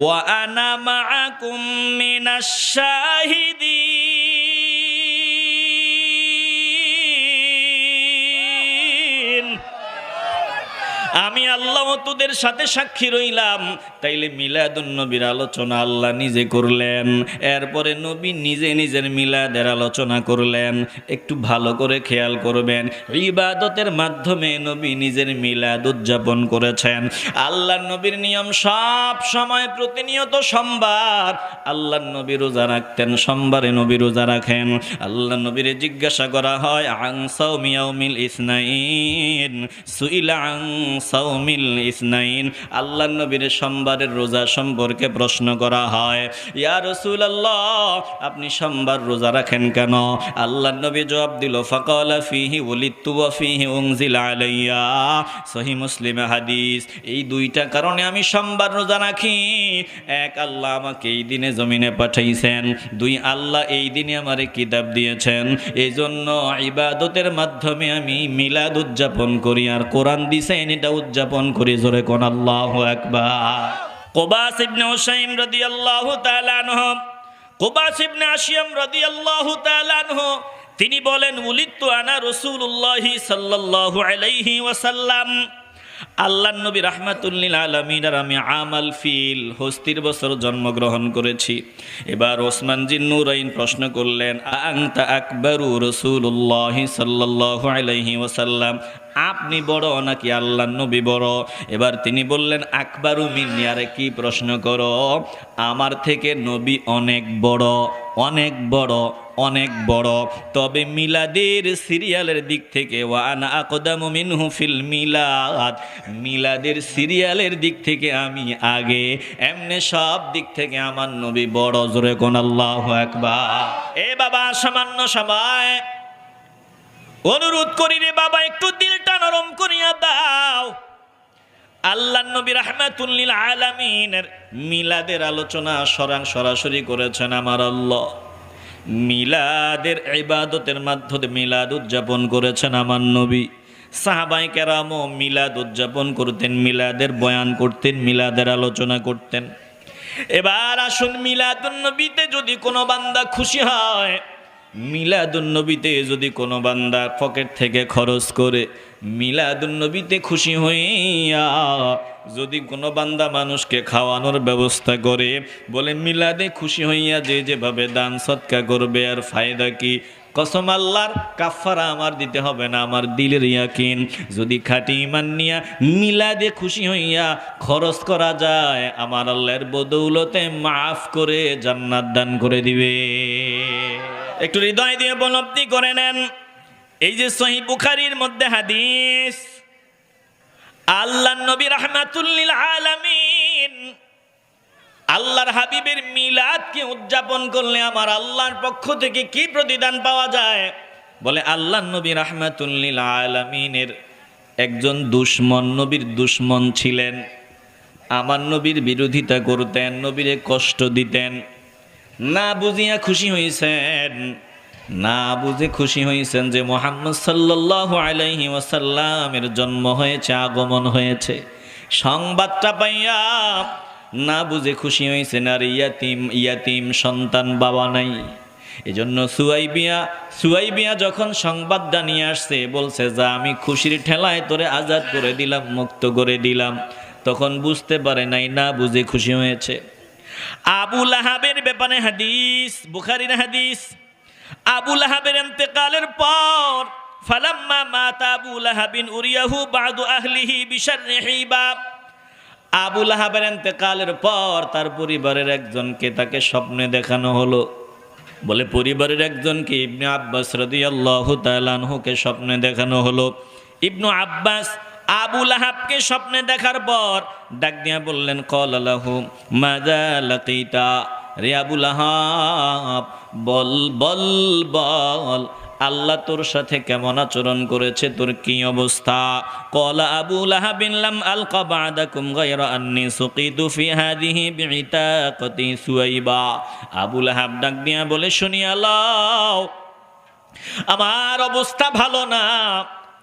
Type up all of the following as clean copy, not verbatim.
ওয়া আনা মাআকুম মিনাশ শাহিদিন। আমি আল্লাহ তোদের সাথে সাক্ষী রইলাম। তাইলে মিলাদুন নবীর আলোচনা আল্লাহ নিজে করলেন, এরপরে নবী নিজে নিজের মিলাদের আলোচনা করলেন। একটু ভালো করে খেয়াল করবেন, ইবাদতের মাধ্যমে নবী নিজের মিলাদ উদযাপন করেছেন। আল্লাহ নবীর নিয়ম সব সময় প্রতিনিয়ত সোমবার আল্লাহ নবী রোজা রাখতেন, সোমবারে নবী রোজা রাখেন। আল্লাহ নবীরে জিজ্ঞাসা করা হয় আন সাওমি ইয়াউমিল ইসনাইন, সুইলা আন সাওমিল ইসনাইন। আল্লাহ নবীর সোমবারের রোজা সম্পর্কে প্রশ্ন করা হয়, ইয়া রাসূলুল্লাহ আপনি সোমবার রোজা রাখেন কেন? আল্লাহ নবী জবাব দিল, ফাকালা ফিহি ওয়ালিদতু ওয়া ফিহি উনজিলা আলাইয়া। সহিহ মুসলিমে হাদিস। এই দুইটা কারণে আমি সোমবার রোজা রাখি। এক, আল্লাহ আমাকে এই দিনে জমিনে পাঠাইছেন। দুই, আল্লাহ এই দিনে আমারে কিতাব দিয়েছেন। এই জন্য ইবাদতের মাধ্যমে আমি মিলাদ উদযাপন করি, আর কোরআন দিছেন এটা উদযাপন করি। জোরে কোন আল্লাহু আকবার। কুবাস ইবনে হুসাইম রাদিয়াল্লাহু তাআলা আনহু, কুবাস ইবনে আশিয়াম রাদিয়াল্লাহু তাআলা আনহু তিনি বলেন, উলিদতু আনা রাসূলুল্লাহি সাল্লাল্লাহু আলাইহি ওয়াসাল্লাম। আল্লাহর নবী রাহমাতুল লিল আলামিন আর আমি আমাল ফিল হস্তির বছর জন্মগ্রহণ করেছি। এবার ওসমান জিন্নুরাইন প্রশ্ন করলেন, আনতা আকবারু রাসূলুল্লাহি সাল্লাল্লাহু আলাইহি ওয়াসাল্লাম, আপনি বড় নাকি আল্লাহর নবী বড়? এবার তিনি বললেন, আকবারু মিন্নি। আরে কি প্রশ্ন করো, আমার থেকে নবী অনেক বড়, অনেক বড়, অনেক বড়। তবে মিলাদের সিরিয়ালের দিক থেকে ওয়া আনা আকদামু মিনহু ফিল মিলাদ, মিলাদের সিরিয়ালের দিক থেকে আমি আগে, এমনি সব দিক থেকে আমার নবী বড়। জোরে কোন আল্লাহু আকবার। এ বাবা, সামান্য সময় অনুরোধ করি রে বাবা, একটু দিলটা নরম করিয়া দাও। আল্লাহর নবী রাহমাতুল লিল আলামিনের মিলাদের আলোচনা সরাসরি করেছেন আমার আল্লাহ। মিলাদের ইবাদতের মাধ্যমে মিলাদ উদযাপন করেছেন আমার নবী। সাহাবায়ে কেরামও মিলাদ উদযাপন করতেন, মিলাদের বয়ান করতেন, মিলাদের আলোচনা করতেন। এবার আসুন, মিলাদুন নবীতে যদি কোনো বান্দা খুশি হয়, মিলাদুন নবীতে যদি কোনো বান্দা পকেট থেকে খরচ করে, মিলাদুন নবীতে খুশি হইয়া যদি কোনো বান্দা মানুষকে খাওয়ানোর ব্যবস্থা করে, বলে মিলাদে খুশি হইয়া যে যেভাবে দান সদকা করবে, আর ফায়দা কি? কসম আল্লাহর, কাফারা আমার দিতে হবে না, আমার দিলের ইয়াকিন। যদি খাঁটি ঈমান নিয়া মিলাদে খুশি হইয়া খরচ করা যায়, আমার আল্লাহর বদৌলতে মাফ করে জান্নাত দান করে দিবে। একটু হৃদয় দিয়ে উপলব্ধি করে নেন। এই যে সহিহ বুখারীর মধ্যে হাদিস, আল্লাহর নবী রাহমাতুল লিল আলামিন আল্লাহর হাবিবের মিলাদকে উদযাপন করলে আমার আল্লাহর পক্ষ থেকে কি প্রতিদান পাওয়া যায়? বলে আল্লাহর নবী রাহমাতুল লিল আলামিনের একজন দুশমন, নবীর দুশমন ছিলেন। আমার নবীর বিরোধিতা করতেন, নবীরে কষ্ট দিতেন। না বুঝিয়া খুশি হইছেন, না বুঝে খুশি হইছেন যে মুহাম্মদ সাল্লাল্লাহু আলাইহি ওয়াসাল্লামের জন্ম হয়েছে, আগমন হয়েছে। সংবাদটা পাইয়া না বুঝে খুশি হইছেন, আর ইয়াতিম সন্তান, বাবা নাই। এজন্য সুয়াইবিয়া যখন সংবাদটা নিয়ে আসছে, বলছে যা আমি খুশির ঠেলায় তোরে আজাদ করে দিলাম, মুক্ত করে দিলাম। তখন বুঝতে পারে নাই, না বুঝে খুশি হয়েছে। আবু লাহাবের ব্যাপারে হাদিস, বুখারীর হাদিস। আবু লাহাবের ইন্তেকালের পর, ফালাম্মা মাতা আবু লাহাবিন উরিয়াহু বাদু আহলিহি বিশাররি হিবা। আবু লাহাবের ইন্তেকালের পর তার পরিবারের একজনকে তাকে স্বপ্নে দেখানো হলো। বলে পরিবারের একজনকে, ইবনে আব্বাস রাদিয়াল্লাহু তাআলা আনহুকে স্বপ্নে দেখানো হলো। ইবনু আব্বাস আবু লাহাবকে স্বপ্নে দেখার পর ডাক দিয়া বললেন, ক্বালা লাহু মাযা লাকিতা। রে আবু লাহাব, বল বল বল, আল্লাহ তোর সাথে কেমন আচরণ করেছে, তোর কি অবস্থা? ক্বালা আবু লাহাবিন লাম আলকা বা'দাকুম গায়রা আন্নী সুকিতু ফি হাযিহি বিইতাকাতি সুয়াইবা। আবু লাহাব ডাক দিয়া বলে, শুনিয়া লও, আমার অবস্থা ভালো না।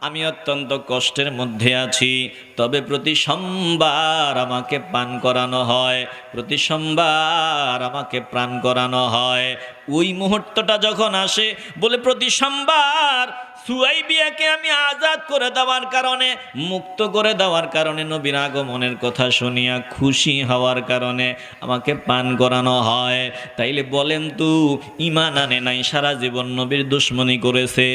আমি অত্যন্ত কষ্টের মধ্যে আছি, তবে প্রতি সোমবার আমাকে পান করানো হয়, প্রতি সোমবার আমাকে পান করানো হয়। ওই মুহূর্তটা যখন আসে, বলে প্রতি সোমবার সুয়াইবিয়াকে আমি আজাদ করে দেওয়ার কারণে, মুক্ত করে দেওয়ার কারণে, নবীর আগমনের কথা শুনিয়া খুশি হওয়ার কারণে আমাকে পান করানো হয়। তাইলে বলেন তো, ঈমান আনে নাই, সারা জীবন নবীর দুশমনি করেছে,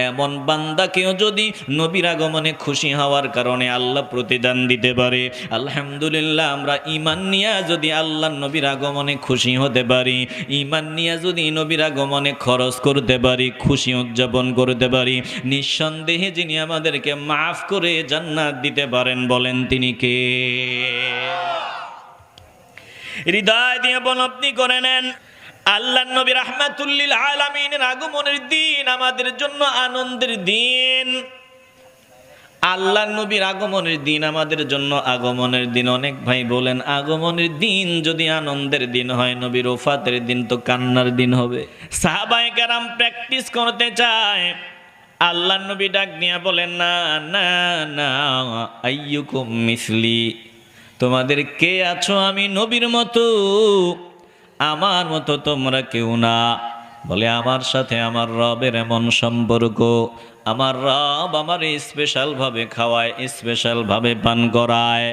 এমন বান্দাকেও যদি নবীর আগমনে খুশি হওয়ার কারণে আল্লাহ প্রতিদান দিতে পারে, আলহামদুলিল্লাহ। আমরা ঈমান নিয়ে যদি আল্লাহর নবীর আগমনে খুশি হতে পারি, ঈমান নিয়ে যদি নবীর আগমনে খরচ করতে পারি, খুশি উদযাপন করতে পারি, নিঃসন্দেহে যিনি আমাদেরকে মাফ করে জান্নাত দিতে পারেন, বলেন তিনি কে? হৃদয় দিয়ে উপলব্ধি করে নেন, আল্লাহর নবী রাহমাতুল লিল আলামিনের আগমনের দিন আমাদের জন্য আনন্দের দিন। আল্লাহর নবীর আগমনের দিন আমাদের জন্য আগমনের দিন। অনেক ভাই বলেন, আগমনের দিন যদি আনন্দের দিন হয়, নবীর ওফাতের দিন তো কান্নার দিন হবে। সাহাবায়ে কেরাম প্র্যাকটিস করতে চায়, আল্লাহর নবী ডাক নিয়ে বলেন, না না না, আইয়ুকুম মিসলি, তোমাদের কে আছো আমি নবীর মতো, আমার মতো তোমরা কেউ না। বলে, আমার সাথে আমার রবের এমন সম্পর্ক, আমার রব আমার স্পেশাল ভাবে খাওয়ায়, স্পেশাল ভাবে পান করায়,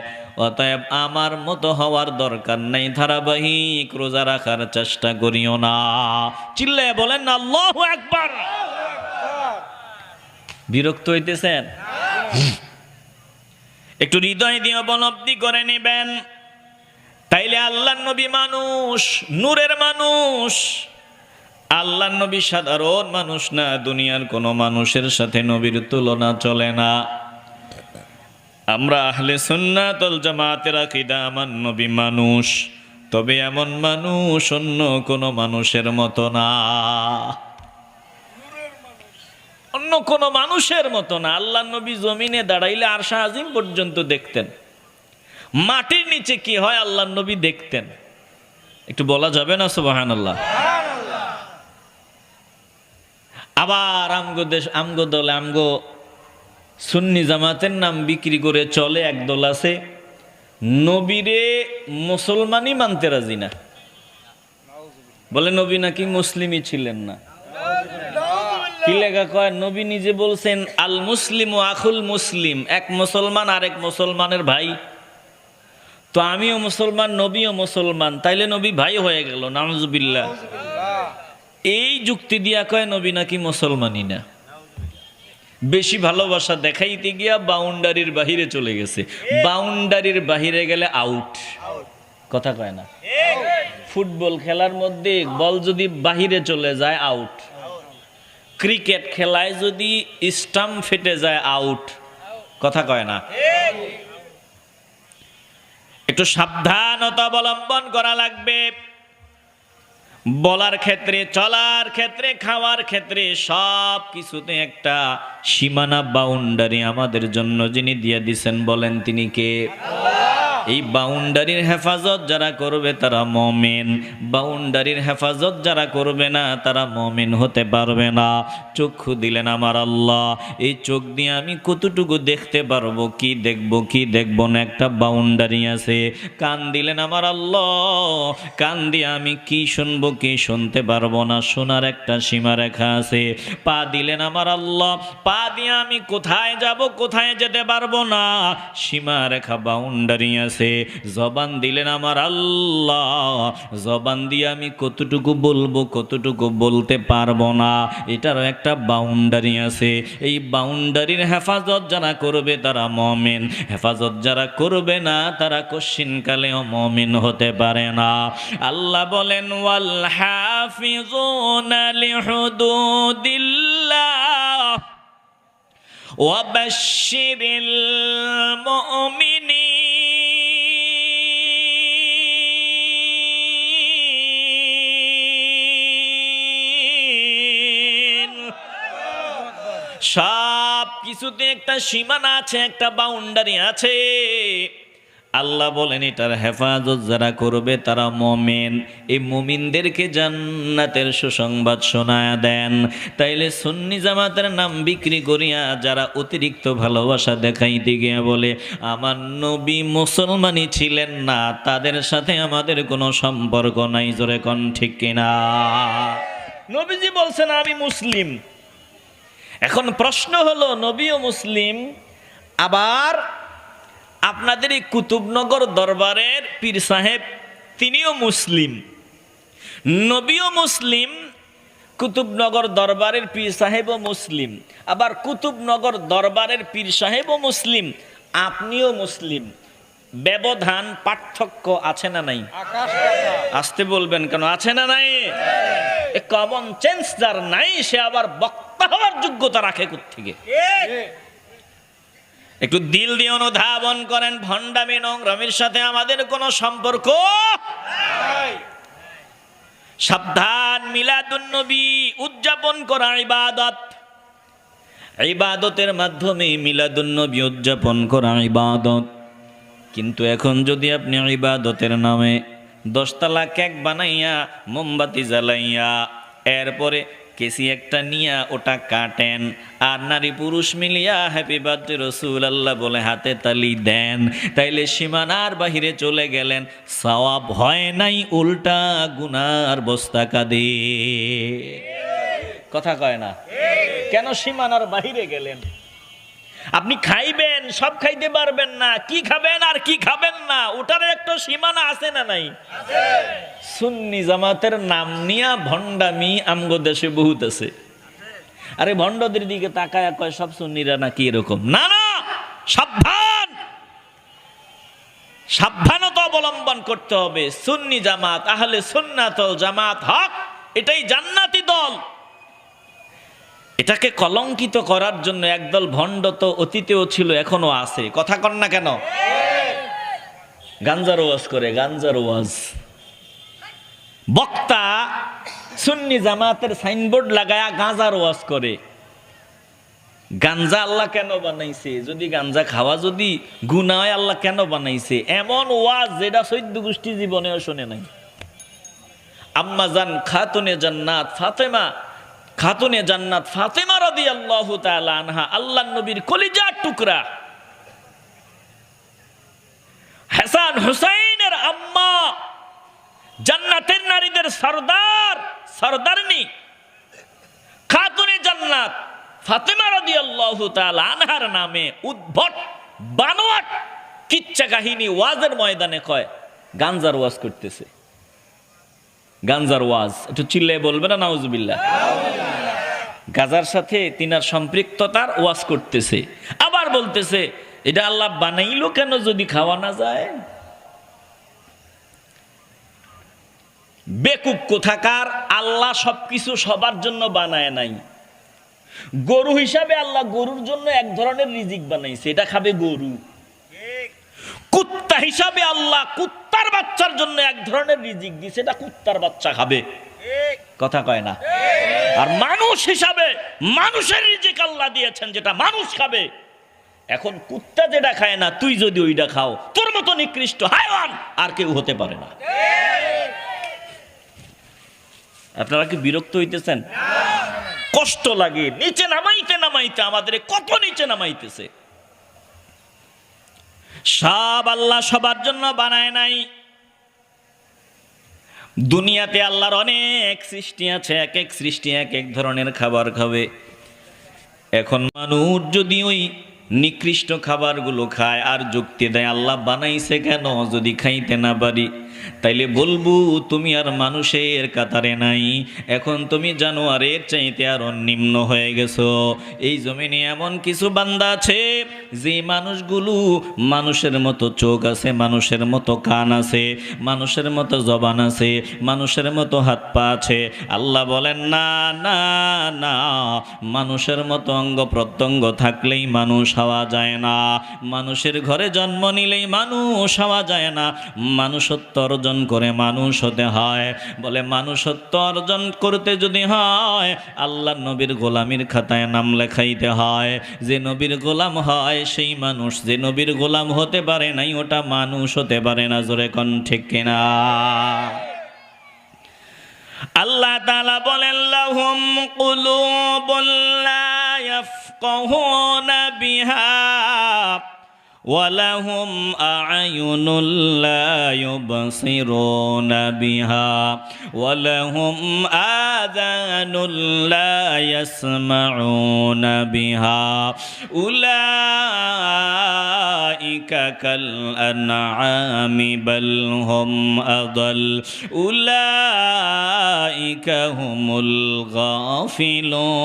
অতএব আমার মতো হওয়ার দরকার নাই, ধারাবাহিক রোজা রাখার চেষ্টা করিও না। চিল্লায় বলেন না আল্লাহু আকবার। বিরক্ত হইতেছেন? একটু হৃদয় দিয়ে উপলব্ধি করে নেবেন। তাইলে আল্লাহর নবী মানুষ, নূরের মানুষ। আল্লাহর নবী সাধারণ মানুষ না, দুনিয়ার কোনো মানুষের সাথে নবীর তুলনা চলে না। আমরা আহলে সুন্নাত ওয়াল জামাতের আকীদা, আমার নবী মানুষ, তবে এমন মানুষ অন্য কোনো মানুষের মতো না, অন্য কোনো মানুষের মতো না। আল্লাহর নবী জমিনে দাঁড়াইলে আরশ আজিম পর্যন্ত দেখতেন, মাটির নিচে কি হয় আল্লাহর নবী দেখতেন। একটু বলা যাবে না সুবহানাল্লাহ? আবার আমগো দেশ, আমগো দলে, আমগো সুন্নি জামাতের নাম বিক্রি করে চলে একদল আছে, নবীরে মুসলমানই মানতে রাজি না, বলে নবী নাকি মুসলিমই ছিলেন না। কি লেখা কয়, নবী নিজে বলছেন আল মুসলিম ও আখুল মুসলিম, এক মুসলমান আরেক মুসলমানের ভাই। তো আমিও মুসলমান, নবীও মুসলমান, তাইলে নবী ভাই হয়ে গেল, নাউজুবিল্লাহ। এই যুক্তি দিয়া কয় নবী নাকি মুসলমানই না। বেশি ভালোবাসা দেখাইতে গিয়া বাউন্ডারির বাহিরে চলে গেছে। বাউন্ডারির বাহিরে গেলে আউট, কথা কয় না? ফুটবল খেলার মধ্যে বল যদি বাহিরে চলে যায় আউট, ক্রিকেট খেলায় যদি স্টাম্প ফেটে যায় আউট, কথা কয় না? একটু সাবধানতা অবলম্বন করা লাগবে, বলার ক্ষেত্রে, চলার ক্ষেত্রে, খাওয়ার ক্ষেত্রে, সব কিছুতে একটা সীমানা, বাউন্ডারি আমাদের জন্য যিনি দিয়ে দিছেন, বলেন তিনি কে? এই বাউন্ডারির হেফাজত যারা করবে তারা মুমিন, বাউন্ডারির হেফাজত যারা করবে না তারা মুমিন হতে পারবে না। চক্ষু দিলেন আমার আল্লাহ, এই চোখ দিয়ে আমি কতটুকু দেখতে পারবো, কি দেখবো কি দেখবো না একটা বাউন্ডারি আছে। কান দিলেন আমার আল্লাহ, কান দিয়ে আমি কি শুনবো কি শুনতে পারবো না, শোনার একটা সীমারেখা আছে। পা দিলেন আমার আল্লাহ, পা দিয়ে আমি কোথায় যাব কোথায় যেতে পারবো না, সীমারেখা, বাউন্ডারি আছে। জবান দিলেন আমার আল্লাহ, জবান দিয়ে আমি কতটুকু বলবো কতটুকু বলতে পারবো না, এটারও একটা বাউন্ডারি আছে। এই বাউন্ডারির হেফাজত যারা করবে তারা মুমিন, হেফাজত যারা করবে না তারা কশিনকালেও মুমিন হতে পারে না। আল্লাহ বলেন, ওয়াল হাফিজুনা লিহুদুদিল্লাহ ওয়া বাশশিরিল মুমিনিন। সব কিছুতে একটা সীমানা আছে, একটা বাউন্ডারি আছে। আল্লাহ বলেন এটার হেফাজত যারা করবে তারা মুমিন। এই মুমিনদেরকে জান্নাতের সুসংবাদ শোনায়া দেন। তাইলে সুন্নি জামাতের নাম বিক্রি করিয়া যারা অতিরিক্ত ভালোবাসা দেখাইতে গিয়ে বলে আমার নবী মুসলমানই ছিলেন না, তাদের সাথে আমাদের কোনো সম্পর্ক নাই, জোরে কোন ঠিক কিনা? নবীজি বলছেন আমি মুসলিম। এখন প্রশ্ন হলো, নবীও মুসলিম, আবার আপনাদের এই কুতুবনগর দরবারের পীর সাহেব তিনিও মুসলিম, নবীও মুসলিম, কুতুবনগর দরবারের পীর সাহেবও মুসলিম, আবার কুতুবনগর দরবারের পীর সাহেবও মুসলিম, আপনিও মুসলিম। ব্যবধান পার্থক্য আছে না নাই? আসতে বলবেন কেন? আছে না নাই? কমন সেন্স যার নাই সে আবার বক্তা হওয়ার যোগ্যতা রাখে কোত্থেকে? একটু দিল দিয়ে অনুধাবন করেন, ভণ্ডামি নোংরামির সাথে আমাদের কোনো সম্পর্ক নাই। সাবধান, মিলাদুন নবী উদযাপন করা ইবাদত, ইবাদতের মাধ্যমে মিলাদুন নবী উদযাপন করা ইবাদত। কিন্তু এখন যদি আপনি ইবাদতের নামে 10 তলা কেক বানাইয়া মোমবাতি জ্বালাইয়া এরপরে কেসি একটা নিয়া ওটা কাটেন আর নারী পুরুষ মিলিয়া হ্যাপি বার্থডে রাসূলুল্লাহ বলে হাতে তালি দেন, তাইলে সীমানার বাহিরে চলে গেলেন, সওয়াব হয় নাই, উল্টা গুনার বস্তা কাঁদে। কথা কয় না? কেন সীমানার বাহিরে গেলেন? আপনি খাইবেন, সব খাইতে পারবেন না, কি খাবেন আর কি খাবেন না ওটার একটা সীমানা আছে না নাই? সুন্নি জামাতের নাম নিয়া ভণ্ডামি আমগো দেশে বহুত আছে। আরে ভণ্ডদের দিকে তাকায় কয় সব সুন্নিরা নাকি এরকম? না না, সাবধান, সাবধানতা অবলম্বন করতে হবে। সুন্নি জামাত, আহলে সুন্নাত ওয়াল জামাত হক, এটাই জান্নাতি দল। এটাকে কলঙ্কিত করার জন্য একদল ভণ্ড তো অতীতেও ছিল, এখনো আছে। কথা কন না কেন? গাঞ্জার ওয়াজ করে, গাঞ্জার ওয়াজ। বক্তা সুন্নি জামাতের সাইনবোর্ড লাগায়া গাঁজার ওয়াজ করে। গাঞ্জা আল্লাহ কেন বানাইছে? যদি গাঞ্জা খাওয়া যদি গুনাহ হয়, আল্লাহ কেন বানাইছে? এমন ওয়াজ যেটা 14 গোষ্ঠী জীবনেও শুনে নাই। আম্মা জান খাতুনে জান্নাত ফাতেমা, খাতুনে জান্নাত ফাতেমা রাদিয়াল্লাহু তাআলা আনহা, আল্লাহর নবীর কলিজার টুকরা, হাসান হুসাইনের আম্মা, জান্নাতের নারীদের সরদার, সরদারনি খাতুনে জান্নাত ফাতেমা রাদিয়াল্লাহু তাআলা আনহার নামে উদ্ভট বানোয়াট কিচ্ছা কাহিনী ওয়াজের ময়দানে কয় গাঞ্জার ওয়াজ করতেছে। গাঞ্জার ওয়াজ একটু চিল্লায় বলবে না নাউজুবিল্লাহ? গাজার সাথে তিনার সম্পৃক্ততার ওয়াজ করতেছে, আবার বলতেছে এটা আল্লাহ বানাইলো কেন যদি খাওয়া না যায়? বেকুব কোথাকার! আল্লাহ সবকিছু সবার জন্য বানায় নাই। গরু হিসাবে আল্লাহ গরুর জন্য এক ধরনের রিজিক বানাইছে, এটা খাবে গরু। কুত্তা হিসাবে আল্লাহ কুত্তার বাচ্চার জন্য এক ধরনের রিজিক দিয়েছে, এটা কুত্তার বাচ্চা খাবে। কথা কয় না? আর মানুষ হিসাবে মানুষের রিজিক আল্লাহ দিয়েছেন যেটা মানুষ খাবে। এখন কুত্তা যেটা খায় না, তুই যদি ওইটা খাও, তোর মতো নিকৃষ্ট হায়ওয়ান আর কেউ হতে পারে না। আপনারা কি বিরক্ত হইতেছেন? কষ্ট লাগে, নিচে নামাইতে নামাইতে আমাদের কত নিচে নামাইতেছে। সব আল্লাহ সবার জন্য বানায় নাই। দুনিয়াতে আল্লাহর অনেক সৃষ্টি আছে, এক এক সৃষ্টি এক এক ধরনের খাবার খাবে। এখন মানুষ যদি ওই নিকৃষ্ট খাবারগুলো খায় আর যুক্তি দেয় আল্লাহ বানাইছে কেন যদি খাইতে না পারি, তাইলে বলবো তুমি আর মানুষের কাতারে নাই, এখন তুমি জানোয়ারের চাইতে আরো নিম্ন হয়ে গেছো। এই জমিনে এমন কিছু বান্দা আছে যে মানুষগুলো মানুষের মতো চোখ আছে, মানুষের মতো কান আছে, মানুষের মতো জবান আছে, মানুষের মতো হাত পা আছে। আল্লাহ বলেন না না না, মানুষের মতো অঙ্গ প্রত্যঙ্গ থাকলেই মানুষ হওয়া যায় না, মানুষের ঘরে জন্ম নিলেই মানুষ হওয়া যায় না, মানুষত্ব অর্জন করে মানুষ হতে হয়। বলে মানুষত্ব অর্জন করতে যদি হয় আল্লাহ নবীর গোলামির খাতায় নাম লেখাইতে হয়। যে নবীর গোলাম হয় সেই মানুষ, যে নবীর গোলাম হতে পারে নাই ওটা মানুষ হতে পারে না। জোরে কোন ঠিক কিনা? আল্লাহ তাআলা বলেন লাহুম কুলুবুন লা ইয়াফকাহুনা বিহা ওয়ালাহুম আ'য়ুনুন লা ইউবসিরুনা বিহা ওয়ালাহুম আযানুন লা ইয়াসমাউনা বিহা উলাইকা কাল আনআমি বাল হুম আদাল উলাইকা হুমুল গাফিলুন।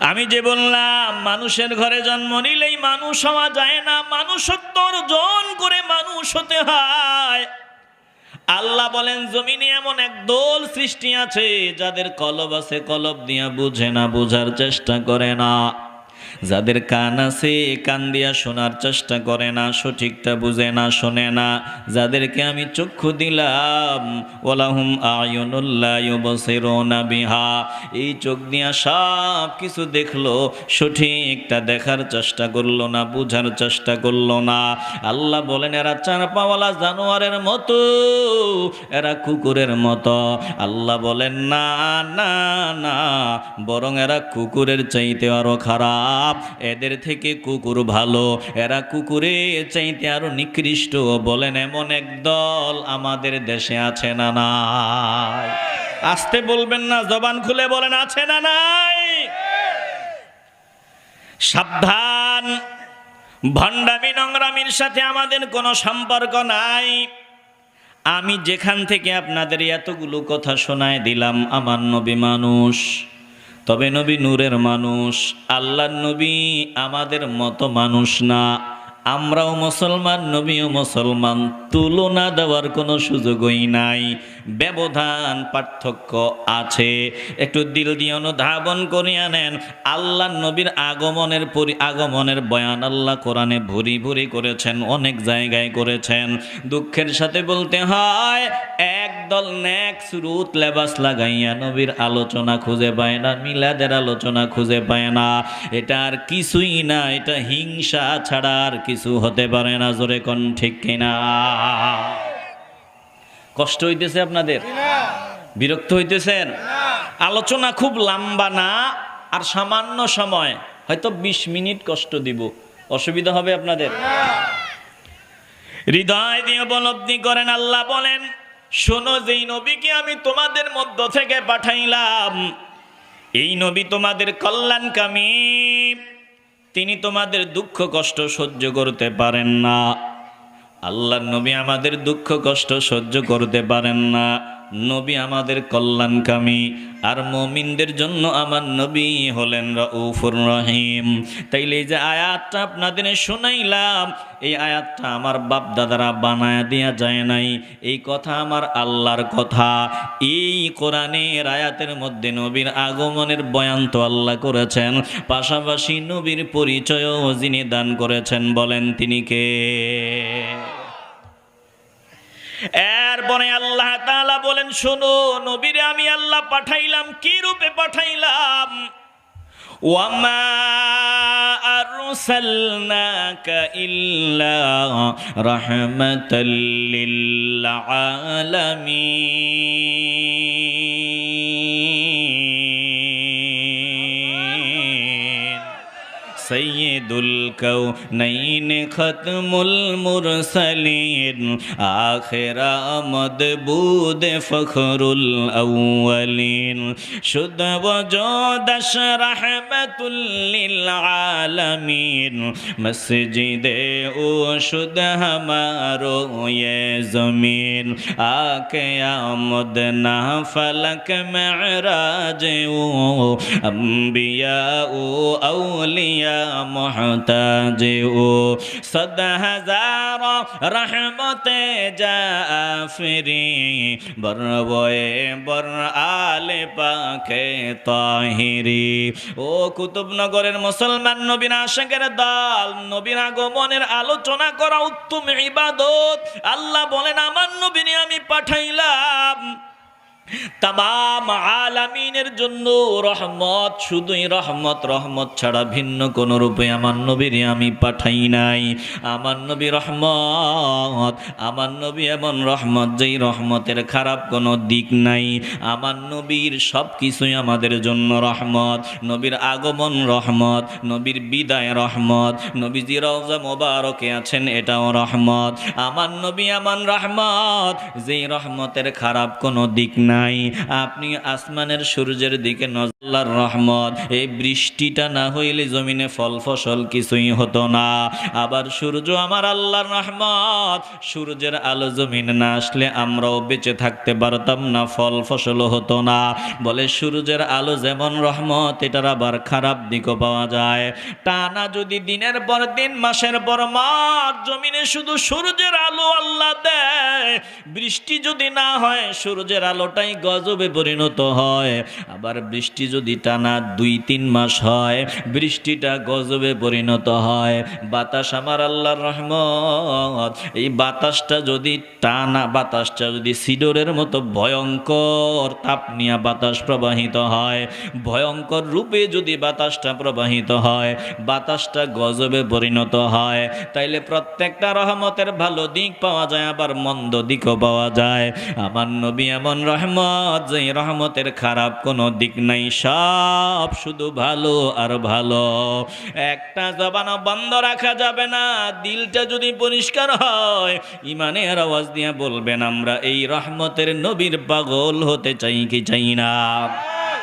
আমি যে বললাম মানুষের ঘরে জন্ম নিলেই মানুষ হওয়া যায় না, মানুষত্ব অর্জন করে মানুষ হতে হয়। আল্লাহ বলেন জমিনে এমন একদল সৃষ্টি আছে যাদের কলব আছে, কলব দিয়া বুঝে না, বোঝার চেষ্টা করে না। যাদের কান আছে কান দিয়া শোনার চেষ্টা করে না, সঠিকটা বুঝে না, শোনে না। যাদেরকে আমি চক্ষু দিলাম ওয়ালাহুম আ'য়ুনুন লা ইউবসিরুনা বিহা, এই চোখ দিয়া সব কিছু দেখলো, সঠিকটা দেখার চেষ্টা করলো না, বুঝার চেষ্টা করলো না। আল্লাহ বলেন এরা চার পাওয়ালা জানোয়ারের মতো, এরা কুকুরের মতো। আল্লাহ বলেন না না না, বরং এরা কুকুরের চাইতে আরো খারাপ, এদের থেকে কুকুর ভালো, এরা কুকুরের চাইতে আরো নিকৃষ্ট। বলেন এমন এক দল আমাদের দেশে আছে না নাই? আসতে বলবেন না, জবান খুলে বলেন আছে না নাই? সাবধান, ভণ্ডামি নোংরামির সাথে আমাদের কোনো সম্পর্ক নাই। আমি যেখান থেকে আপনাদের এতগুলো কথা শোনায় দিলাম, আমার নবী মানুষ, তবে নবী নূরের মানুষ। আল্লাহর নবী আমাদের মতো মানুষ না। আমরাও মুসলমান, নবীও মুসলমান, তুলনা দেওয়ার কোনো সুযোগই নাই। ব্যবধান, পার্থক্য আছে। একটু দিল দিয়ে অনুধাবন করিয়া নেন। আল্লাহর নবীর আগমনের বয়ান আল্লাহ কোরআনে ভুরি ভুরি করেছেন, অনেক জায়গায় করেছেন। দুঃখের সাথে বলতে হয় একদল নেক সুরুত লেবাস লাগাইয়া নবীর আলোচনা খুঁজে পায় না, মিলাদের আলোচনা খুঁজে পায় না। এটা আর কিছুই না, এটা হিংসা ছাড়া আর কিছু হতে পারে না। জোরে কোন ঠিক কিনা? কষ্ট হইতেছে আপনাদের? বিরক্ত হইতেছেন? আলোচনা খুব লম্বা না, আর সামান্য সময়, হয়তো 20 মিনিট কষ্ট দিব, অসুবিধা হবে আপনাদের? হৃদয় দিয়ে উপলব্ধি করেন। আল্লাহ বলেন শোনো, যেই নবীকে আমি তোমাদের মধ্য থেকে পাঠাইলাম, এই নবী তোমাদের কল্যাণকামী। তিনি তোমাদের দুঃখ কষ্ট সহ্য করতে পারেন না। আল্লাহর নবী আমাদের দুঃখ কষ্ট সহ্য করতে পারেন না। নবী আমাদের কল্যাণকামী, আর মুমিনদের জন্য আমার নবী হলেন রাউফুর রহিম। তাইলে এই যে আয়াতটা আপনাদের শোনাইলাম, এই আয়াতটা আমার বাপ দাদারা বানায়া দেয়া যায় নাই, এই কথা আমার আল্লাহর কথা। এই কোরআনের আয়াতের মধ্যে নবীর আগমনের বয়ান তো আল্লাহ করেছেন, পাশাপাশি নবীর পরিচয়ও যিনি দান করেছেন, বলেন তিনি কে? এরপরে আল্লাহ তাআলা বলেন শোনো, নবীরে আমি আল্লাহ পাঠাইলাম, কি রূপে পাঠাইলাম? ওয়ামা আরসালনাকা ইল্লা রাহমাতাল লিল আলামিন। সৈয়দুল কাউনাইন খতমুল মুরসালিন আখিরা মদবুদ ফখরুল আউয়ালিন শুদ ওজুদাশ রাহমাতুল লিল আলামিন মসজিদে ও শুদ হামারো ये জমিন আকে আমদ না ফলক মেরাজ ও अंबिया ও আউলিয়া मुहताजिउ सद हजार रहमते जाफरी बरवए बर आले पाके ताहिरी। ও কুতুবনগরের মুসলমান নবীর আশিকের দল, নবীর আগমনের আলোচনা করা উত্তম ইবাদত। আল্লাহ বলেন আমার নবীকে আমি পাঠাইলাম তামাম আলামিনের জন্য রহমত, শুধুই রহমত, রহমত ছাড়া ভিন্ন কোন রূপে আমার নবীরে আমি পাঠাই নাই। আমার নবী রহমত, আমার নবী এমন রহমত যেই রহমতের খারাপ কোনো দিক নাই। আমার নবীর সব কিছুই আমাদের জন্য রহমত। নবীর আগমন রহমত, নবীর বিদায় রহমত, নবীজি রওজা মোবারকে আছেন এটাও রহমত। আমার নবী এমন রহমত যেই রহমতের খারাপ কোনো দিক নাই। আপনি আসমানের সূর্যের দিকে নজর, রহমত। এই বৃষ্টিটা না হইলে জমিনে ফল ফসল কিছুই হতো না। আবার সূর্য আমার আল্লাহর রহমত, সূর্যের আলো জমিনে না আসলে আমরাও বেঁচে থাকতে পারতাম না, ফল ফসল হতো না। বলে সূর্যের আলো যেমন রহমত, এটার আবার খারাপ দিকও পাওয়া যায়। টানা যদি দিনের পর দিন, মাসের পর মাস জমিনে শুধু সূর্যের আলো আল্লাহ দেয়, বৃষ্টি যদি না হয় সূর্যের আলোটাই গজবে পরিণত হয়। আবার বৃষ্টি যদি টানা 2-3 মাস হয়, বৃষ্টিটা গজবে পরিণত হয়। বাতাস আমার আল্লাহর রহমত, এই বাতাসটা যদি টানা, বাতাসটা যদি সিডরের মতো ভয়ঙ্কর তাপ নিয়ে বাতাস প্রবাহিত হয়, ভয়ঙ্কর রূপে যদি বাতাসটা প্রবাহিত হয়, বাতাসটা গজবে পরিণত হয়, তাইলে প্রত্যেকটা রহমতের ভালো দিক পাওয়া যায়, আবার মন্দ দিকও পাওয়া যায়। আমার নবী এমন রহমত যে রহমতের খারাপ কোনো দিক নাই, সব শুধু ভালো আর ভালো। একটা জবানও বন্ধ রাখা যাবে না। দিলটা যদি পরিষ্কার হয়, ইমানের আওয়াজ দিয়ে বলবেন আমরা এই রহমতের নবীর পাগল হতে চাই কি চাই না।